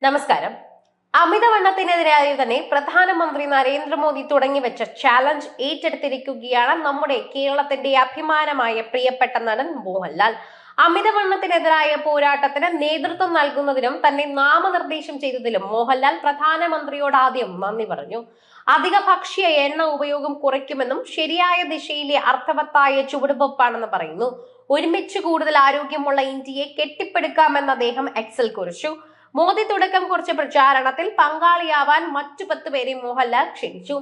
നമസ്കാരം. അമിതവണ്ണത്തിനെതിരായി തന്നെ പ്രധാനമന്ത്രി നരേന്ദ്രമോദി തുടങ്ങിവെച്ച ചാലഞ്ച് ഏറ്റെടുത്തിരിക്കുകയാണ് നമ്മുടെ കേരളത്തിന്റെ അഭിമാനമായ പ്രിയപ്പെട്ട നടൻ മോഹൻലാൽ. അമിതവണ്ണത്തിനെതിരായ പോരാട്ടത്തിന് നേതൃത്വം നൽകുന്നതിനും തന്നെ നാമനിർദ്ദേശം ചെയ്തതിലും മോഹൻലാൽ പ്രധാനമന്ത്രിയോട് ആദ്യം നന്ദി പറഞ്ഞു. അധിക ഭക്ഷ്യ എണ്ണ ഉപയോഗം കുറയ്ക്കുമെന്നും ശരിയായ ദിശയിലെ അർത്ഥവത്തായ ചുവടുവെപ്പാണെന്ന് പറയുന്നു. ഒരുമിച്ച് കൂടുതൽ ആരോഗ്യമുള്ള ഇന്ത്യയെ കെട്ടിപ്പടുക്കാമെന്ന് അദ്ദേഹം എക്സിൽ കുറിച്ചു. മോദി തുടക്കം കുറിച്ച പ്രചാരണത്തിൽ പങ്കാളിയാവാൻ മറ്റു 10 പേരെ മോഹൻലാൽ ക്ഷണിച്ചു.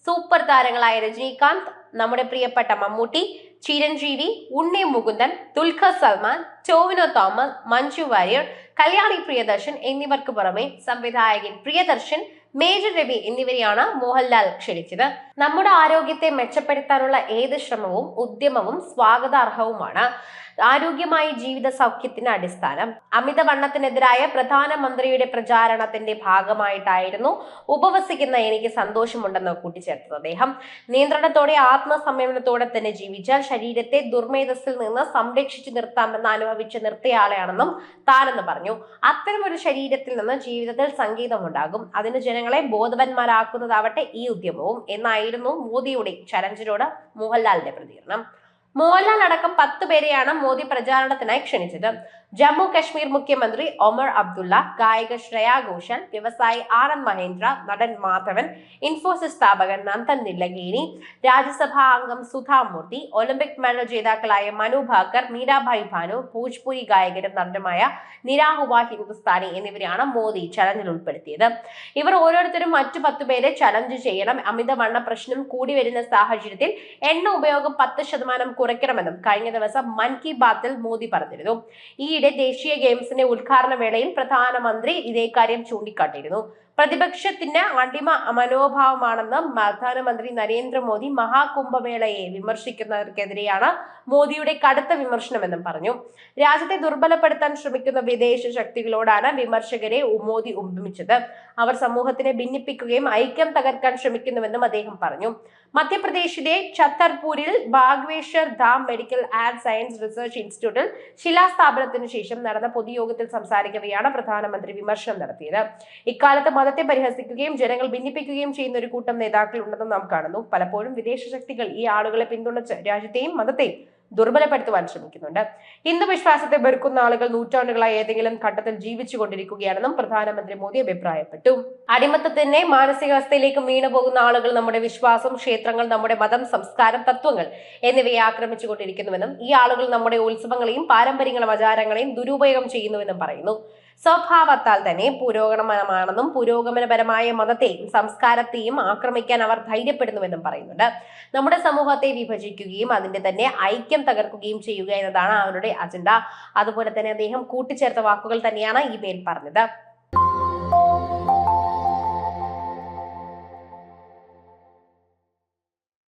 സൂപ്പർ താരങ്ങളായ രജനീകാന്ത്, നമ്മുടെ പ്രിയപ്പെട്ട മമ്മൂട്ടി, ചിരഞ്ജീവി, ഉണ്ണി മുകുന്ദൻ, ദുൽഖർ സൽമാൻ, ടോവിനോ തോമസ്, മഞ്ജു വാര്യർ, കല്യാണി പ്രിയദർശൻ എന്നിവർക്ക് പുറമെ സംവിധായകൻ പ്രിയദർശൻ, മേജർ രവി എന്നിവരെയാണ് മോഹൻലാൽ ക്ഷണിച്ചത്. നമ്മുടെ ആരോഗ്യത്തെ മെച്ചപ്പെടുത്താനുള്ള ഏത് ശ്രമവും ഉദ്യമവും സ്വാഗതാർഹവുമാണ്. ആരോഗ്യമായ ജീവിത സൗഖ്യത്തിന് അടിസ്ഥാനം. അമിതവണ്ണത്തിനെതിരായ പ്രധാനമന്ത്രിയുടെ പ്രചാരണത്തിന്റെ ഭാഗമായിട്ടായിരുന്നു ഉപവസിക്കുന്ന എനിക്ക് സന്തോഷമുണ്ടെന്ന് കൂട്ടിച്ചേർത്തത് അദ്ദേഹം. നിയന്ത്രണത്തോടെ ആത്മസംയമനത്തോടെ തന്നെ ജീവിച്ചാൽ ശരീരത്തെ ദുർമേധസ്സിൽ നിന്ന് സംരക്ഷിച്ചു നിർത്താമെന്ന് അനുഭവിച്ച് നിർത്തിയയാളാണെന്നും താനെന്ന് പറഞ്ഞു. അത്തരമൊരു ശരീരത്തിൽ നിന്ന് ജീവിതത്തിൽ സംഗീതമുണ്ടാകും. അതിന് ജനങ്ങളെ ബോധവാന്മാരാക്കുന്നതാവട്ടെ ഈ ഉദ്യമവും എന്നായിരുന്നു മോദിയുടെ ചലഞ്ചിനോട് മോഹൻലാലിന്റെ പ്രതികരണം. മോഹൻലാൽ അടക്കം 10 പേരെയാണ് മോദി പ്രചാരണത്തിനായി ക്ഷണിച്ചത്. ജമ്മു കശ്മീർ മുഖ്യമന്ത്രി ഒമർ അബ്ദുള്ള, ഗായിക ശ്രേയ ഘോഷാൽ, വ്യവസായി ആനന്ദ് മഹേന്ദ്ര, നടൻ മാധവൻ, ഇൻഫോസിസ് സ്ഥാപകൻ നന്ദൻ നിലഗേനി, രാജ്യസഭാ അംഗം സുധാ മൂർത്തി, ഒളിമ്പിക് മെഡൽ ജേതാക്കളായ മനു ഭാക്കർ, മീരാഭായ് ഭാനു, ഭോജ്പുരി ഗായകരും നടനുമായ നിരാഹുവ ഹിന്ദുസ്ഥാനി എന്നിവരെയാണ് മോദി ചലഞ്ചിൽ ഉൾപ്പെടുത്തിയത്. ഇവർ ഓരോരുത്തരും മറ്റു 10 പേരെ ചലഞ്ച് ചെയ്യണം. അമിതവണ്ണ പ്രശ്നം കൂടി വരുന്ന സാഹചര്യത്തിൽ എണ്ണ ഉപയോഗം 10% കുറയ്ക്കണമെന്നും കഴിഞ്ഞ ദിവസം മൻ കി ബാത്തിൽ മോദി പറഞ്ഞിരുന്നു. ഈയിടെ ദേശീയ ഗെയിംസിന്റെ ഉദ്ഘാടന വേളയിൽ പ്രധാനമന്ത്രി ഇതേ കാര്യം ചൂണ്ടിക്കാട്ടിയിരുന്നു. പ്രതിപക്ഷത്തിന് അടിമ മനോഭാവമാണെന്ന് പ്രധാനമന്ത്രി നരേന്ദ്രമോദി മഹാകുംഭമേളയെ വിമർശിക്കുന്നവർക്കെതിരെയാണ് മോദിയുടെ കടുത്ത വിമർശനമെന്നും പറഞ്ഞു. രാജ്യത്തെ ദുർബലപ്പെടുത്താൻ ശ്രമിക്കുന്ന വിദേശ ശക്തികളോടാണ് വിമർശകരെ മോദി ഉപമിച്ചത്. അവർ സമൂഹത്തിനെ ഭിന്നിപ്പിക്കുകയും ഐക്യം തകർക്കാൻ ശ്രമിക്കുന്നുവെന്നും അദ്ദേഹം പറഞ്ഞു. മധ്യപ്രദേശിലെ ഛത്തർപൂരിൽ Bageshwar Dham medical and science research ഇൻസ്റ്റിറ്റ്യൂട്ടിൽ ശിലാസ്ഥാപനത്തിനു ശേഷം നടന്ന പൊതുയോഗത്തിൽ സംസാരിക്കവെയാണ് പ്രധാനമന്ത്രി വിമർശനം നടത്തിയത്. ഇക്കാലത്ത് മതത്തെ പരിഹസിക്കുകയും ജനങ്ങൾ ഭിന്നിപ്പിക്കുകയും ചെയ്യുന്ന ഒരു കൂട്ടം നേതാക്കൾ ഉണ്ടെന്ന് നാം കാണുന്നു. പലപ്പോഴും വിദേശ ശക്തികൾ ഈ ആളുകളെ പിന്തുണച്ച് രാജ്യത്തെയും മതത്തെയും ദുർബലപ്പെടുത്തുവാൻ ശ്രമിക്കുന്നുണ്ട്. ഹിന്ദു വിശ്വാസത്തെ വെറുക്കുന്ന ആളുകൾ നൂറ്റാണ്ടുകളായി ഏതെങ്കിലും ഘട്ടത്തിൽ ജീവിച്ചു കൊണ്ടിരിക്കുകയാണെന്നും പ്രധാനമന്ത്രി മോദി അഭിപ്രായപ്പെട്ടു. അടിമത്തത്തിന്റെ മാനസികാവസ്ഥയിലേക്ക് വീണുപോകുന്ന ആളുകൾ നമ്മുടെ വിശ്വാസം, ക്ഷേത്രങ്ങൾ, നമ്മുടെ മതം, സംസ്കാരം, തത്വങ്ങൾ എന്നിവയെ ആക്രമിച്ചുകൊണ്ടിരിക്കുന്നുവെന്നും ഈ ആളുകൾ നമ്മുടെ ഉത്സവങ്ങളെയും പാരമ്പര്യങ്ങളും ആചാരങ്ങളെയും ദുരുപയോഗം ചെയ്യുന്നുവെന്നും പറയുന്നു. സ്വഭാവത്താൽ തന്നെ പുരോഗമനമാണെന്നും പുരോഗമനപരമായ മതത്തെയും സംസ്കാരത്തെയും ആക്രമിക്കാൻ അവർ ധൈര്യപ്പെടുന്നുവെന്നും പറയുന്നുണ്ട്. നമ്മുടെ സമൂഹത്തെ വിഭജിക്കുകയും അതിന്റെ തന്നെ ഐക്യം തകർക്കുകയും ചെയ്യുക എന്നതാണ് അവരുടെ അജണ്ട. അതുപോലെ തന്നെ അദ്ദേഹം കൂട്ടിച്ചേർത്ത വാക്കുകൾ തന്നെയാണ് ഈ മേൽ പറഞ്ഞത്.